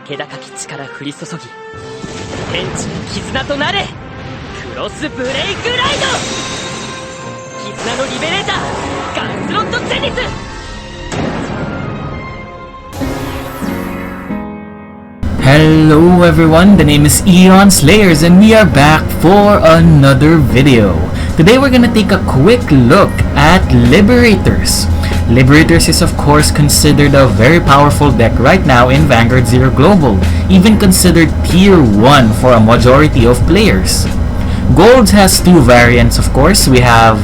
気高き力降り注ぎ天地の絆となれクロスブレイクライド絆のリベレーターガンスロットゼニスHello everyone, the name is Eon Slayers and we are back for another video. Today we're gonna take a quick look at Liberators. Liberators is of course considered a very powerful deck right now in Vanguard Zero Global, even considered tier 1 for a majority of players. Gold has two variants of course. We have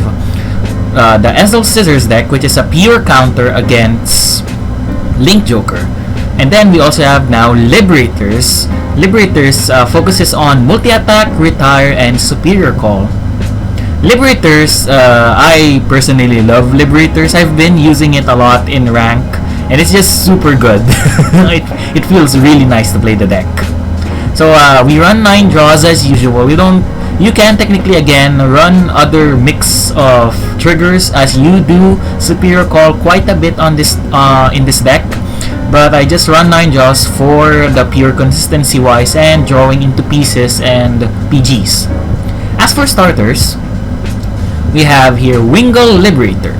the Ezel Scissors deck, which is a pure counter against Link Joker. And then we also have now Liberators. Liberators focuses on multi-attack, retire, and superior call. Liberators, I personally love Liberators. I've been using it a lot in rank, and it's just super good. it feels really nice to play the deck. So we run 9 draws as usual. You can technically again run other mix of triggers as you do superior call quite a bit on this in this deck. But I just run 9 draws for the pure consistency wise and drawing into pieces and PGs. As for starters, we have here Wingull Liberator.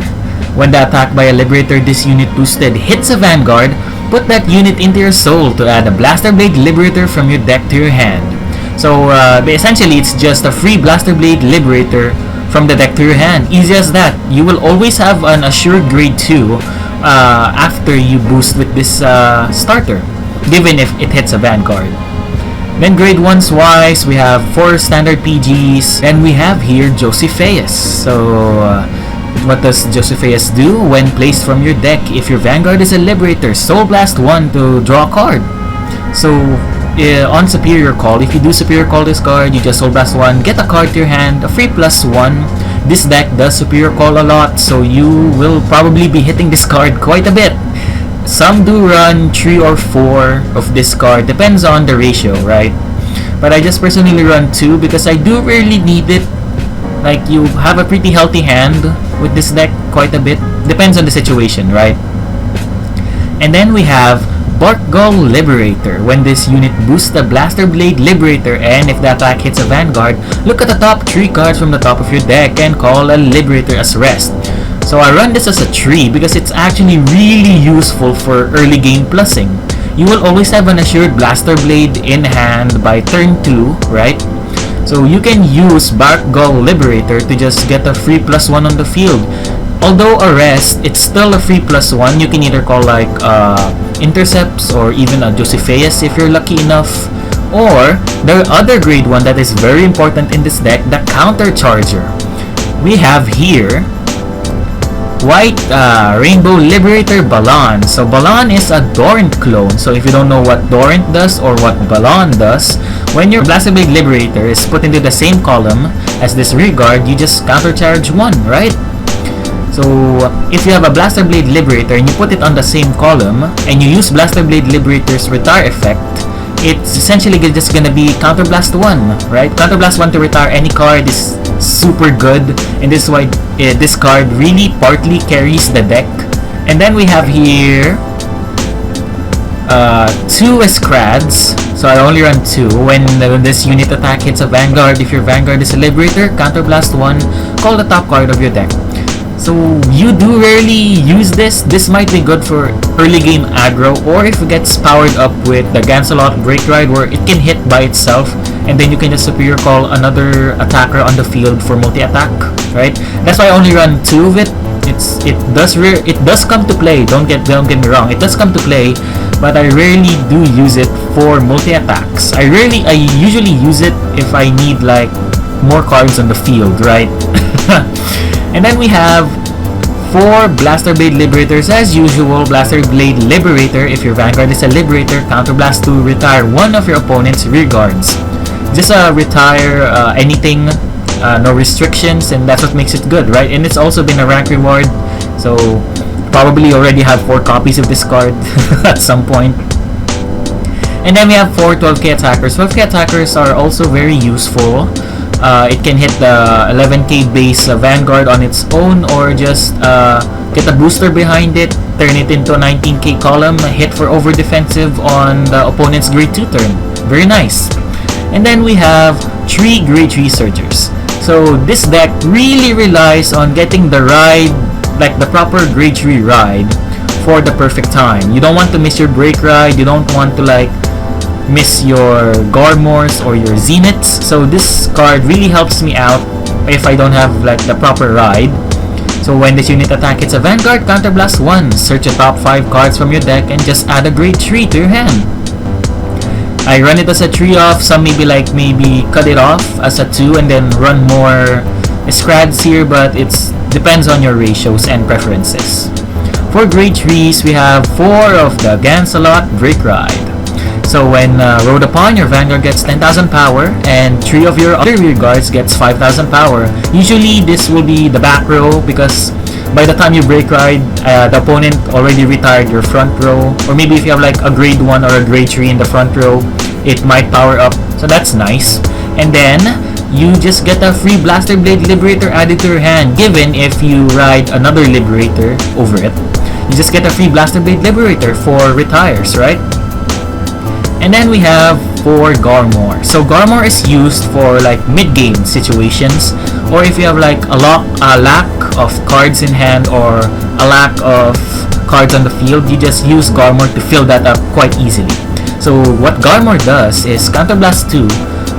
When the attack by a Liberator this unit boosted hits a Vanguard, put that unit into your soul to add a Blaster Blade Liberator from your deck to your hand. So essentially it's just a free Blaster Blade Liberator from the deck to your hand. Easy as that. You will always have an assured grade 2 after you boost with this starter, given if it hits a Vanguard. Then grade 1's wise, we have 4 standard PGs, and we have here Josephias. So what does Josephias do? When placed from your deck, if your Vanguard is a Liberator, Soul Blast 1 to draw a card. So on Superior Call, if you do Superior Call this card, you just Soul Blast 1, get a card to your hand, a free +1. This deck does Superior Call a lot, so you will probably be hitting this card quite a bit. Some do run 3 or 4 of this card, depends on the ratio, right? But I just personally run 2 because I do really need it. Like, you have a pretty healthy hand with this deck quite a bit. Depends on the situation, right? And then we have Barkgull Liberator. When this unit boosts the Blaster Blade Liberator and if the attack hits a Vanguard, look at the top 3 cards from the top of your deck and call a Liberator as rest. So I run this as a 3 because it's actually really useful for early game plussing. You will always have an assured Blaster Blade in hand by turn 2, right? So you can use Barkgull Liberator to just get a free +1 on the field. Although a rest, it's still a free +1. You can either call like Intercepts or even a Josephias if you're lucky enough. Or the other grade 1 that is very important in this deck, the Counter Charger. We have here White Rainbow Liberator Balan. So Balan is a Dorant clone. So if you don't know what Dorant does or what Balan does, when your Blaster Blade Liberator is put into the same column as this rear guard, you just counter charge 1, right? So if you have a Blaster Blade Liberator and you put it on the same column and you use Blaster Blade Liberator's retire effect, it's essentially just gonna be Counter Blast 1, right? Counter Blast 1 to retire any card is super good, and this is why this card really partly carries the deck. And then we have here 2 Scrads. So I only run 2. When this unit attack hits a Vanguard, if your Vanguard is a Liberator, Counter Blast 1, call the top card of your deck. So you do rarely use this. This might be good for early game aggro, or if it gets powered up with the Gancelot Break Ride where it can hit by itself and then you can just superior call another attacker on the field for multi-attack, right? That's why I only run 2 of it. It does come to play. Don't get me wrong. It does come to play, but I rarely do use it for multi-attacks. I usually use it if I need like more cards on the field, right? And then we have 4 Blaster Blade Liberators as usual. Blaster Blade Liberator, if your Vanguard is a Liberator, Counter Blast 2, retire 1 of your opponent's rear guards. Just retire anything, no restrictions, and that's what makes it good, right? And it's also been a rank reward, so probably already have 4 copies of this card at some point. And then we have 4 12k attackers. 12k attackers are also very useful. It can hit the 11k base Vanguard on its own, or just get a booster behind it turn it into a 19k column, a hit for over defensive on the opponent's grade 2 turn. Very nice. And then we have 3 grade 3 Surgers. So this deck really relies on getting the ride, like the proper grade 3 ride, for the perfect time. You don't want to miss your break ride, you don't want to like miss your Gormors or your Zeniths. So this card really helps me out if I don't have like the proper ride. So when this unit attack hits a Vanguard, Counterblast 1, search the top 5 cards from your deck and just add a grade 3 to your hand. I run it as a 3-off, some maybe cut it off as a 2 and then run more Scrads here, but it depends on your ratios and preferences. For grade 3s, we have 4 of the Gancelot Break Ride. So when rode upon, your Vanguard gets 10,000 power and 3 of your other rear guards gets 5,000 power. Usually this will be the back row because by the time you break ride, the opponent already retired your front row, or maybe if you have like a grade 1 or a grade 3 in the front row, it might power up, so that's nice. And then you just get a free Blaster Blade Liberator added to your hand, given if you ride another Liberator over it. You just get a free Blaster Blade Liberator for retires, right? And then we have 4 Gormor. So Gormor is used for like mid-game situations, or if you have like a lack of cards in hand or a lack of cards on the field, you just use Gormor to fill that up quite easily. So what Gormor does is Counterblast 2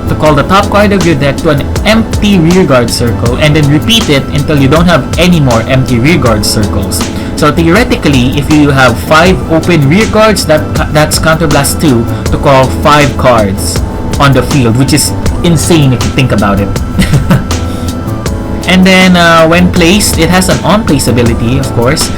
to call the top card of your deck to an empty rearguard circle and then repeat it until you don't have any more empty rearguard circles. So theoretically, if you have 5 open rearguards, that's Counterblast 2 to call 5 cards on the field, which is insane if you think about it. And then when placed, it has an on-place ability, of course.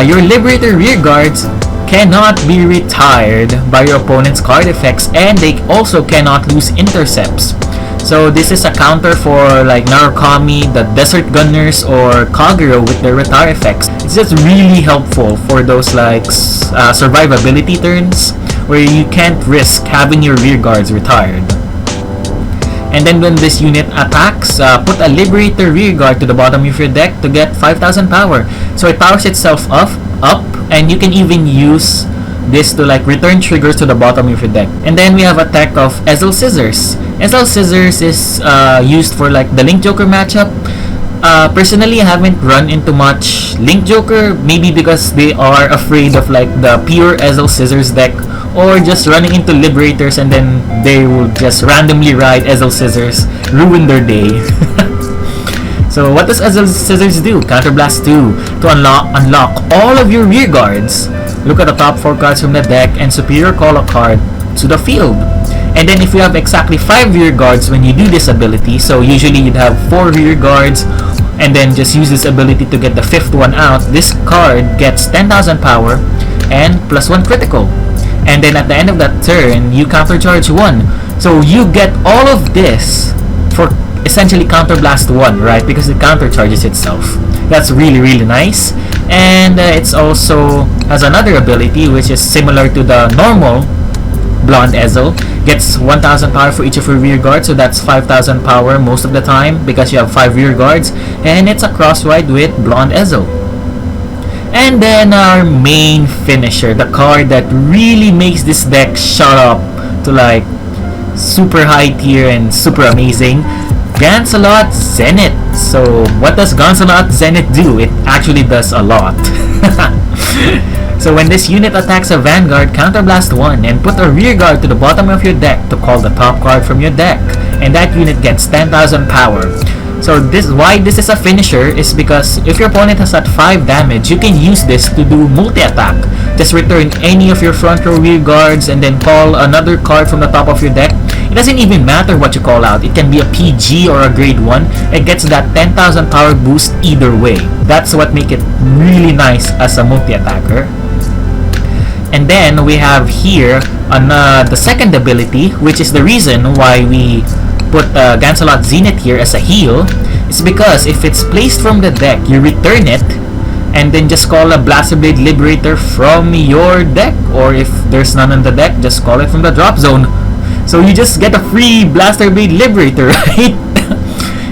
Your Liberator rearguards cannot be retired by your opponent's card effects, and they also cannot lose intercepts. So this is a counter for like Narukami, the Desert Gunners, or Kagero with their retire effects. It's just really helpful for those like survivability turns where you can't risk having your rear guards retired. And then when this unit attacks, put a Liberator rear guard to the bottom of your deck to get 5,000 power. So it powers itself up, and you can even use this to like return triggers to the bottom of your deck. And then we have a tech of Ezel Scissors. Ezel Scissors is used for like the Link Joker matchup. Personally, I haven't run into much Link Joker, maybe because they are afraid of like the pure Ezel Scissors deck, or just running into Liberators and then they will just randomly ride Ezel Scissors, ruin their day. So what does Ezel Scissors do? Counterblast 2 to unlock all of your rear guards. Look at the top 4 cards from the deck and superior call a card to the field. And then if you have exactly 5 rear guards when you do this ability, so usually you'd have 4 rear guards and then just use this ability to get the 5th one out, this card gets 10,000 power and +1 critical. And then at the end of that turn, you countercharge 1. So you get all of this for essentially Counterblast 1, right? Because it countercharges itself. That's really, really nice. And it's also has another ability which is similar to the normal Blonde Ezel. Gets 1,000 power for each of your rear guards, so that's 5,000 power most of the time because you have 5 rear guards, and it's a cross ride with Blonde Ezel. And then our main finisher, the card that really makes this deck shut up to like super high tier and super amazing, Gancelot Zenith. So what does Gancelot Zenith do? It actually does a lot. So when this unit attacks a Vanguard, Counterblast 1 and put a rear guard to the bottom of your deck to call the top card from your deck, and that unit gets 10,000 power. So why this is a finisher is because if your opponent has at 5 damage, you can use this to do multi-attack. Just return any of your front row rear guards and then call another card from the top of your deck. It doesn't even matter what you call out. It can be a PG or a grade 1. It gets that 10,000 power boost either way. That's what makes it really nice as a multi-attacker. And then we have here the second ability, which is the reason why we put Gancelot Zenith here as a heal. Is because if it's placed from the deck, you return it and then just call a Blaster Blade Liberator from your deck, or if there's none on the deck, just call it from the drop zone. So you just get a free Blaster Blade Liberator, right?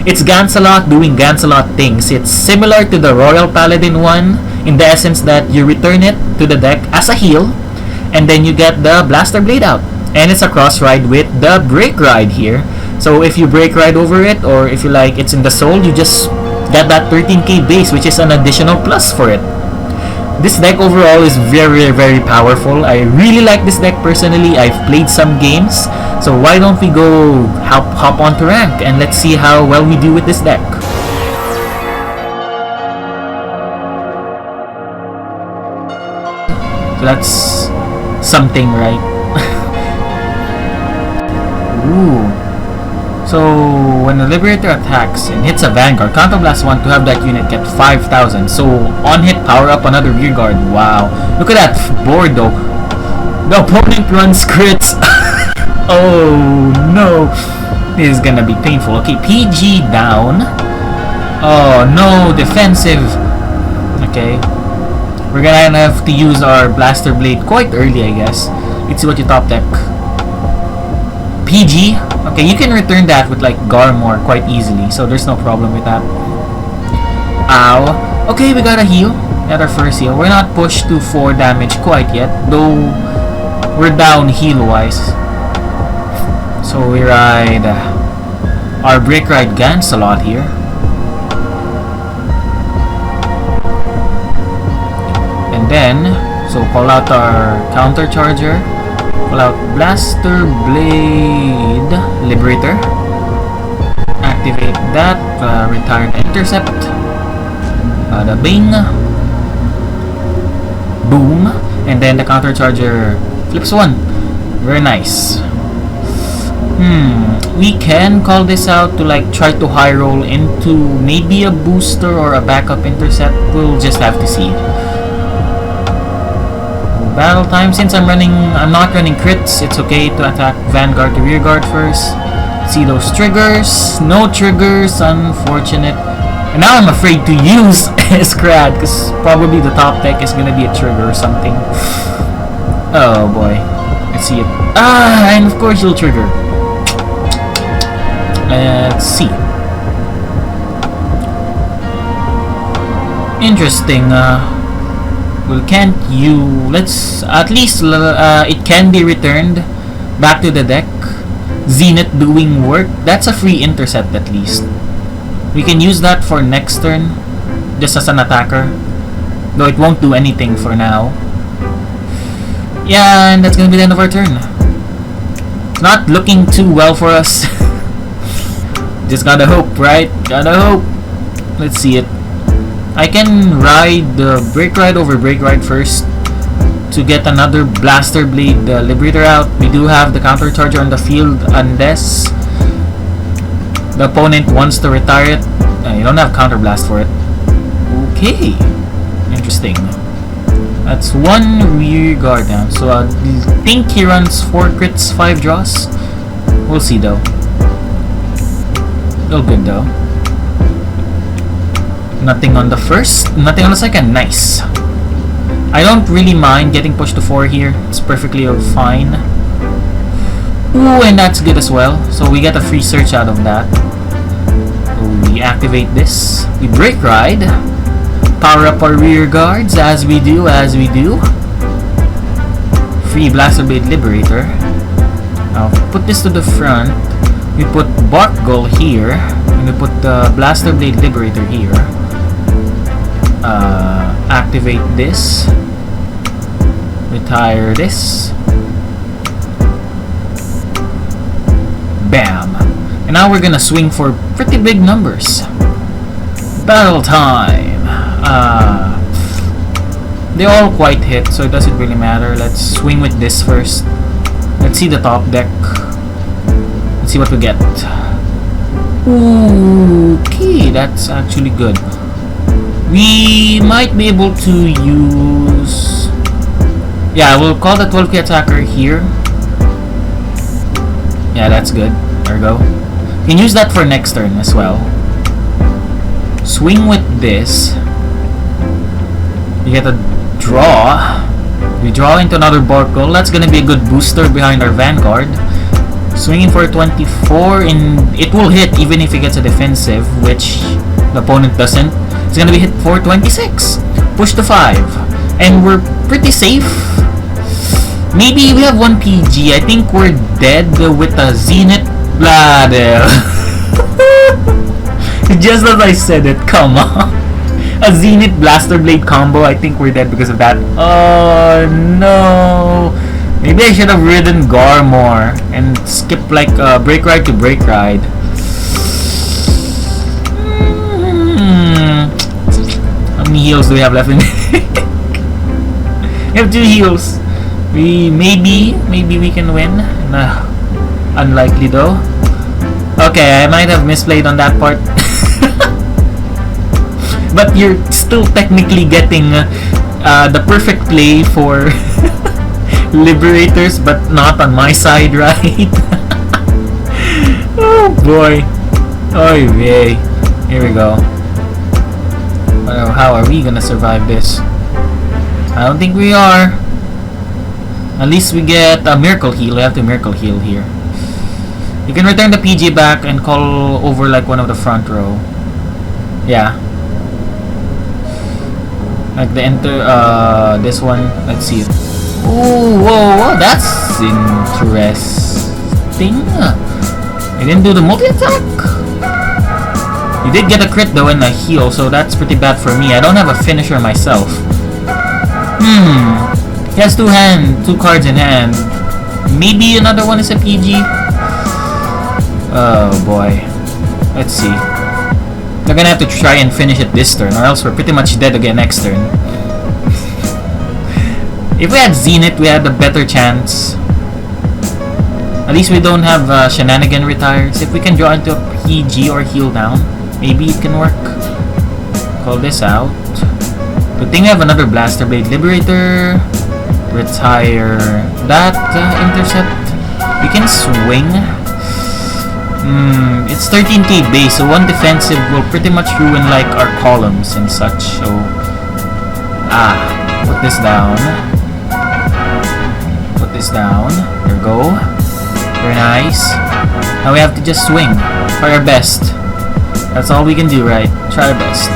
It's Gancelot doing Gancelot things. It's similar to the Royal Paladin one in the essence that you return it to the deck as a heal, and then you get the Blaster Blade out. And it's a cross ride with the Break Ride here. So if you Break Ride over it, or if you like it's in the soul, you just get that 13k base, which is an additional plus for it. This deck overall is very, very powerful. I really like this deck personally. I've played some games. So why don't we go hop on to rank and let's see how well we do with this deck. So that's something, right? Ooh. So when the Liberator attacks and hits a Vanguard, Counterblast 1 to have that unit get 5,000. So on hit, power up another rear guard. Wow. Look at that board though. The opponent runs crits. Oh no. This is gonna be painful. Okay, PG down. Oh no, defensive. Okay. We're gonna have to use our Blaster Blade quite early, I guess. Let's see what you top deck. PG. Okay, you can return that with like Garmor quite easily, so there's no problem with that. Ow. Okay, we got a heal. Got our first heal. We're not pushed to 4 damage quite yet, though we're down heal wise. So we ride our Break Ride Gancelot here. And then, so call out our Counter Charger. Pull out Blaster Blade Liberator. Activate that. Retire the Intercept. Bada bing. Boom. And then the Counter Charger flips 1. Very nice. We can call this out to like try to high roll into maybe a booster or a backup intercept. We'll just have to see. Battle time. Since I'm not running crits, it's okay to attack Vanguard to rear guard first. See those triggers. No triggers, unfortunate. And now I'm afraid to use Scrad because probably the top deck is gonna be a trigger or something. Oh boy. Let's see it. Ah, and of course you'll trigger. Let's see. Interesting. Well, can't you... Let's... At least it can be returned back to the deck. Zenith doing work. That's a free intercept at least. We can use that for next turn. Just as an attacker. Though it won't do anything for now. Yeah, and that's gonna be the end of our turn. Not looking too well for us. Just gotta hope, right? Gotta hope. Let's see it. I can ride the Break Ride over Break Ride first to get another Blaster Blade Liberator out. We do have the Counter Charger on the field unless the opponent wants to retire it. You don't have Counter Blast for it. Okay. Interesting. That's 1 rear guard down. So I think he runs 4 crits, 5 draws. We'll see though. Still good though. Nothing on the first, nothing on the second. Nice. I don't really mind getting pushed to 4 here. It's perfectly fine. Ooh, and that's good as well. So we get a free search out of that. So we activate this. We Break Ride. Power up our rear guards as we do. Free Blaster Blade Liberator. Now put this to the front. We put Bark Gull here. And we put the Blaster Blade Liberator here. Activate this. Retire this. Bam. And now we're gonna swing for pretty big numbers. Battle time. They all quite hit, so it doesn't really matter. Let's swing with this first. Let's see the top deck. Let's see what we get. Okay, that's actually good. We might be able to use... Yeah, we'll call the 12k attacker here. Yeah, that's good. There we go. You can use that for next turn as well. Swing with this. You get a draw. We draw into another Borkle. That's gonna be a good booster behind our Vanguard. Swinging for 24, and it will hit even if he gets a defensive, which the opponent doesn't. It's gonna be hit for 26. Push to 5. And we're pretty safe. Maybe we have 1 PG. I think we're dead with a Zenith Bladder. Just as I said it, come on. A Zenith Blaster Blade combo. I think we're dead because of that. Oh no. Maybe I should have ridden Gar more and skip like Break Ride to Break Ride. How many heals do we have left in? We have 2 heals. Maybe we can win. Nah, unlikely though. Okay, I might have misplayed on that part. But you're still technically getting the perfect play for Liberators, but not on my side, right? Oh boy. Oh yay. Here we go. How are we gonna survive this? I don't think we are. At least we get a Miracle Heal. We have to Miracle Heal here. You can return the PG back and call over like one of the front row. Yeah. Like the this one. Let's see it. Ooh, whoa, that's interesting. I didn't do the multi-attack. You did get a crit though and a heal, so that's pretty bad for me. I don't have a finisher myself. He has 2 cards in hand. Maybe another one is a PG. Oh boy. Let's see. They're gonna have to try and finish it this turn, or else we're pretty much dead again next turn. If we had Zenith, we had a better chance. At least we don't have Shenanigan retires. If we can draw into a PG or heal down, maybe it can work. Call this out. Good thing we have another Blaster Blade. Liberator. Retire that intercept. We can swing. It's 13k base, so 1 defensive will pretty much ruin like our columns and such. So put this down. Put this down. There we go. Very nice. Now we have to just swing. Try our best. That's all we can do, right? Try our best.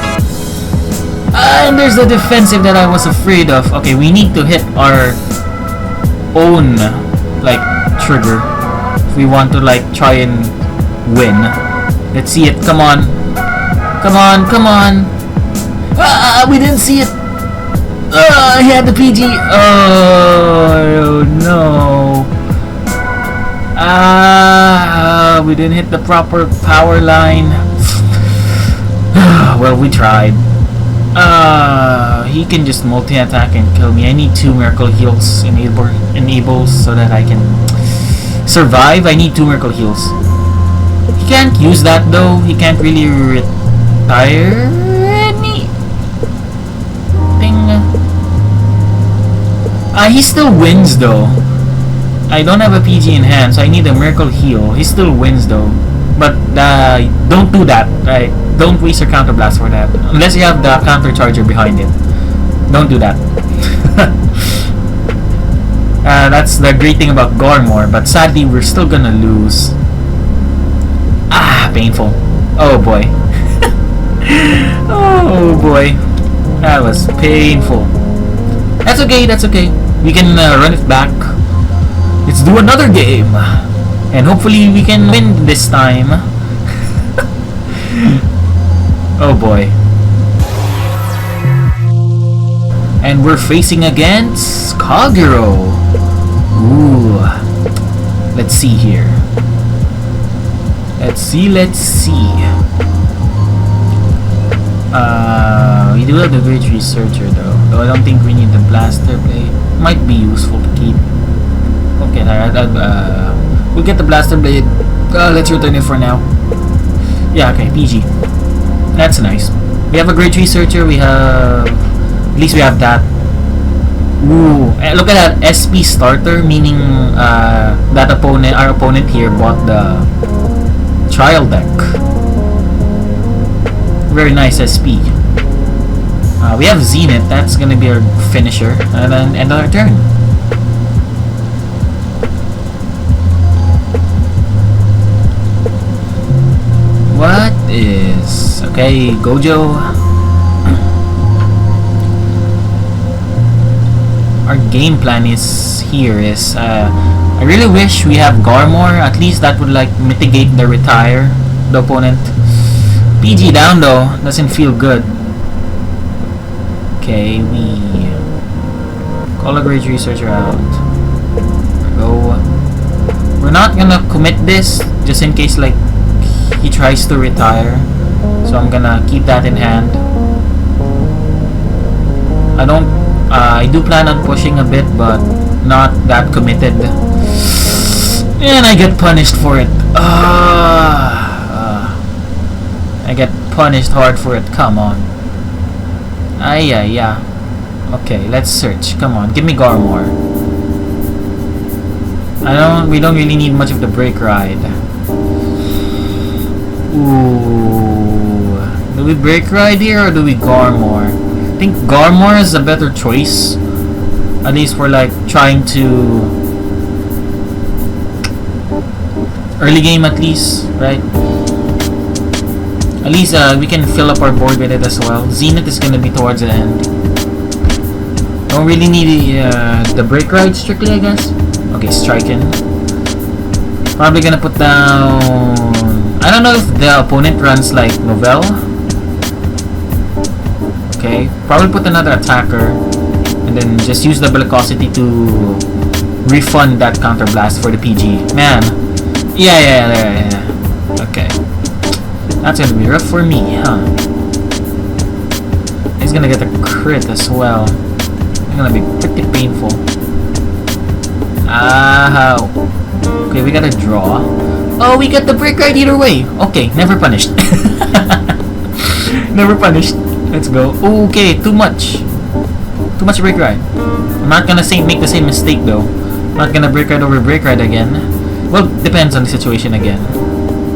And there's the defensive that I was afraid of. Okay, we need to hit our own like trigger if we want to like try and win. Let's see it. Come on. Come on. Come on. We didn't see it. He had the PG. Oh no. We didn't hit the proper power line. Well, we tried. He can just multi-attack and kill me. I need 2 Miracle Heals enables so that I can survive. I need 2 Miracle Heals. He can't use that though. He can't really retire anything. He still wins though. I don't have a PG in hand, so I need a Miracle Heal. He still wins though. But don't do that, right? Don't waste your Counter Blast for that. Unless you have the Counter Charger behind it. Don't do that. That's the great thing about Gormore, but sadly we're still gonna lose. Painful. Oh boy. Oh boy. That was painful. That's okay, that's okay. We can run it back. Let's do another game. And hopefully we can win this time. Oh boy. And we're facing against Kagero. Ooh. Let's see here. Let's see. We do have the Great Researcher though I don't think we need the Blaster Blade. Might be useful to keep. Okay, we'll get the Blaster Blade. Let's return it for now. Yeah, okay, PG. That's nice. We have a Great Researcher. We have... At least we have that. Ooh, look at that SP starter, meaning that our opponent here bought the trial deck. Very nice SP. We have Zenith. That's gonna be our finisher, and then end our turn. Okay, Gojo. Our game plan is here is I really wish we have Garmor. At least that would like mitigate the retire the opponent. PG down though, doesn't feel good. Okay, we call a great researcher out. Go. We're not gonna commit this just in case like he tries to retire. So I'm gonna keep that in hand. I do plan on pushing a bit, but not that committed. And I get punished for it. I get punished hard for it. Come on. Yeah. Okay, let's search. Come on, give me Garmor. We don't really need much of the brake ride. Ooh. Do we brake ride here or do we Garmor? I think Garmor is a better choice. At least we're like trying to early game at least, right? At least we can fill up our board with it as well. Zenith is gonna be towards the end. Don't really need the brake ride strictly, I guess. Okay, striking. Probably gonna put down. I don't know if the opponent runs like Novell. Okay, probably put another attacker, and then just use the velocity to refund that counter blast for the PG. Man, yeah. Okay, that's gonna be rough for me, huh? He's gonna get a crit as well. It's gonna be pretty painful. Okay, we gotta draw. Oh, we got the break right either way. Okay, never punished. Never punished. Let's go. Okay, too much break ride. I'm not gonna make the same mistake though. I'm not gonna break ride over break ride again. Well, depends on the situation again.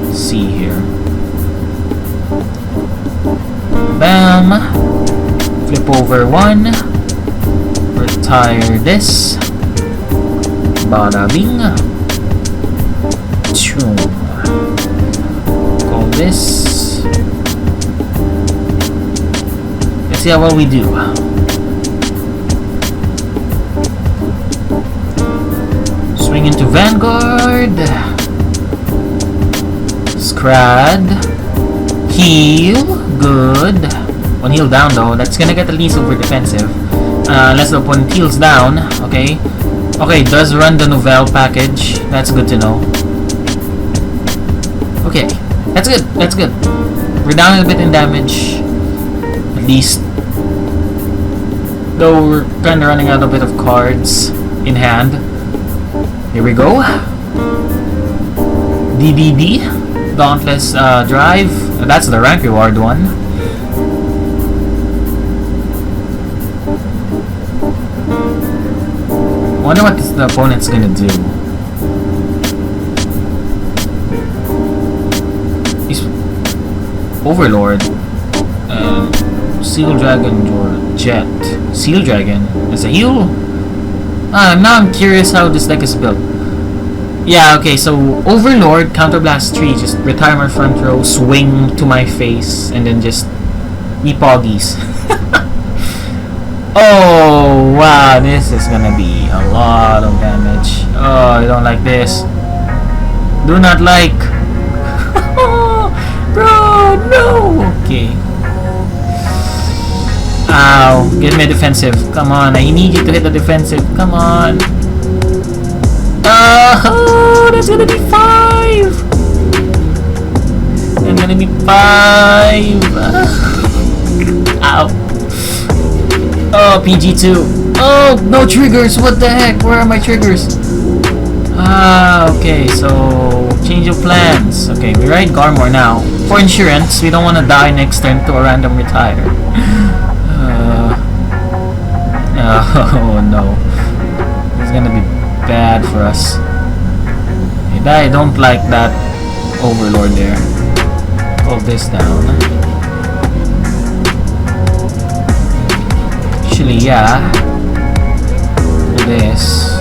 Let's see here. Bam. Flip over one. Retire this. Bada bing. Choom. Call this. Let's see how well we do. Swing into Vanguard. Scrad. Heal. Good. One heal down though. That's gonna get at least over defensive. Unless the opponent heals down. Okay. Okay, does run the Novell package. That's good to know. Okay. That's good. We're down a bit in damage. At least. Though we're kinda running out a bit of cards in hand. Here we go. DDD. Dauntless Drive. That's the rank reward one. I wonder what the opponent's gonna do. He's Overlord. Seal Dragon or Jet. Seal Dragon is a heal. Now I'm curious how this deck is built. Yeah, okay, so Overlord, Counterblast 3, just retire my front row, swing to my face, and then just be poggies. Oh, wow, this is gonna be a lot of damage. Oh, I don't like this. Do not like. Bro, no! Okay. Ow, get me a defensive. Come on, I need you to hit the defensive. Come on. Oh, that's gonna be 5! That's gonna be 5! Ow. Oh, PG2. Oh, no triggers. What the heck? Where are my triggers? Okay, so change of plans. Okay, we ride Garmor now. For insurance, we don't want to die next turn to a random retire. Oh no. It's gonna be bad for us. I don't like that Overlord there. Hold this down. Actually, yeah. This.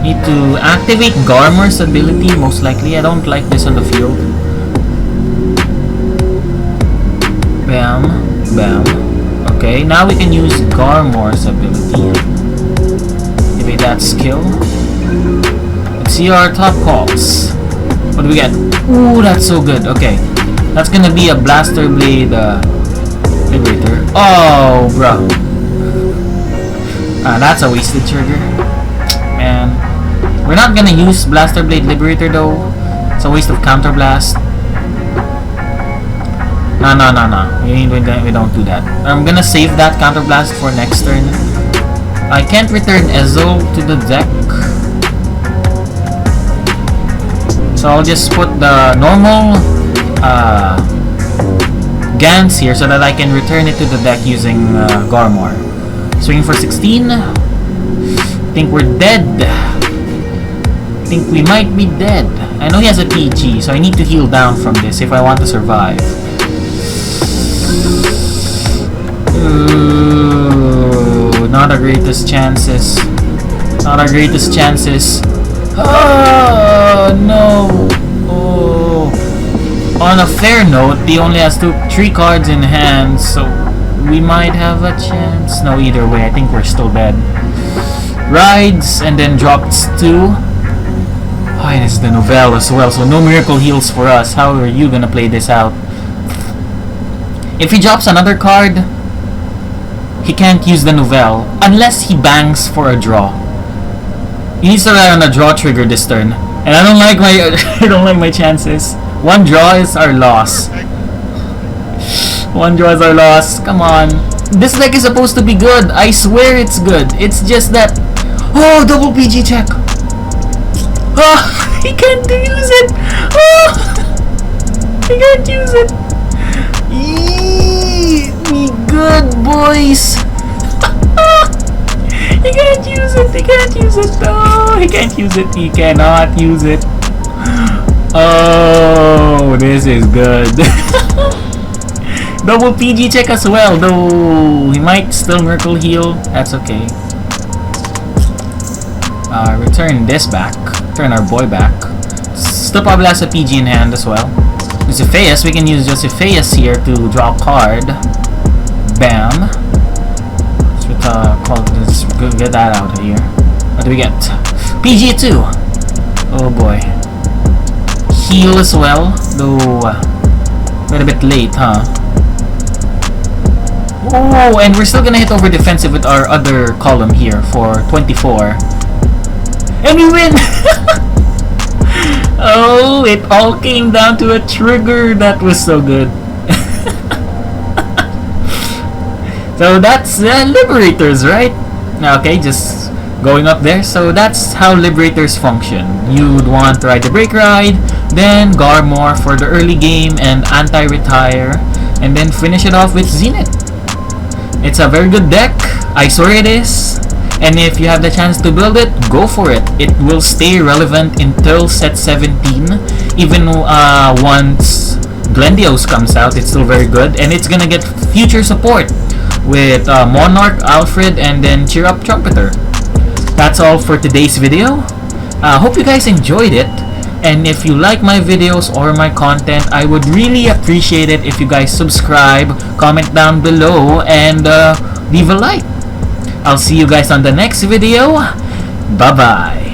Need to activate Garmor's ability, most likely. I don't like this on the field. Bam. Bam. Okay, now we can use Garmor's ability. Maybe that skill. Let's see our top calls. What do we get? Ooh, that's so good. Okay. That's gonna be a Blaster Blade Liberator. Oh, bro. That's a wasted trigger. Man. We're not gonna use Blaster Blade Liberator though. It's a waste of Counter Blast. No. We don't do that. I'm gonna save that Counter Blast for next turn. I can't return Ezo to the deck. So I'll just put the normal Gans here so that I can return it to the deck using Garmor. Swinging for 16. I think we're dead. I think we might be dead. I know he has a PG, so I need to heal down from this if I want to survive. Ooh, not our greatest chances. Not our greatest chances. Oh no! Oh. On a fair note, he only has 3 cards in hand, so we might have a chance. No, either way, I think we're still dead. Rides and then drops 2. Oh, and it's the Novell as well, so no miracle heals for us. How are you gonna play this out? If he drops another card, he can't use the Novell unless he bangs for a draw. He needs to rely on a draw trigger this turn, and I don't like my I don't like my chances. 1 draw is our loss. 1 draw is our loss. Come on, this deck is supposed to be good. I swear it's good. It's just that double PG check. He can't use it. He can't use it. Be good, boys. He can't use it. He can't use it. No, he can't use it. He cannot use it. Oh, this is good. Double PG check as well, though he might still Miracle Heal. That's okay. Return this back. Turn our boy back. Still probably has a PG in hand as well. Josephus, we can use Josephus here to draw a card. Bam. Let's get that out of here. What do we get? PG2. Oh boy. Heal as well, though we're a bit late, huh? Oh, and we're still gonna hit over defensive with our other column here for 24. And we win! Oh, it all came down to a trigger. That was so good. So that's Liberators, right? Okay, just going up there. So that's how Liberators function. You'd want to ride the Break Ride, then Garmor for the early game and anti-retire, and then finish it off with Zenith. It's a very good deck. I swear it is. And if you have the chance to build it, go for it. It will stay relevant until set 17. Even once Glendios comes out, it's still very good. And it's gonna get future support with Monarch, Alfred, and then Cheer Up Trumpeter. That's all for today's video. Hope you guys enjoyed it. And if you like my videos or my content, I would really appreciate it if you guys subscribe, comment down below, and leave a like. I'll see you guys on the next video. Bye-bye.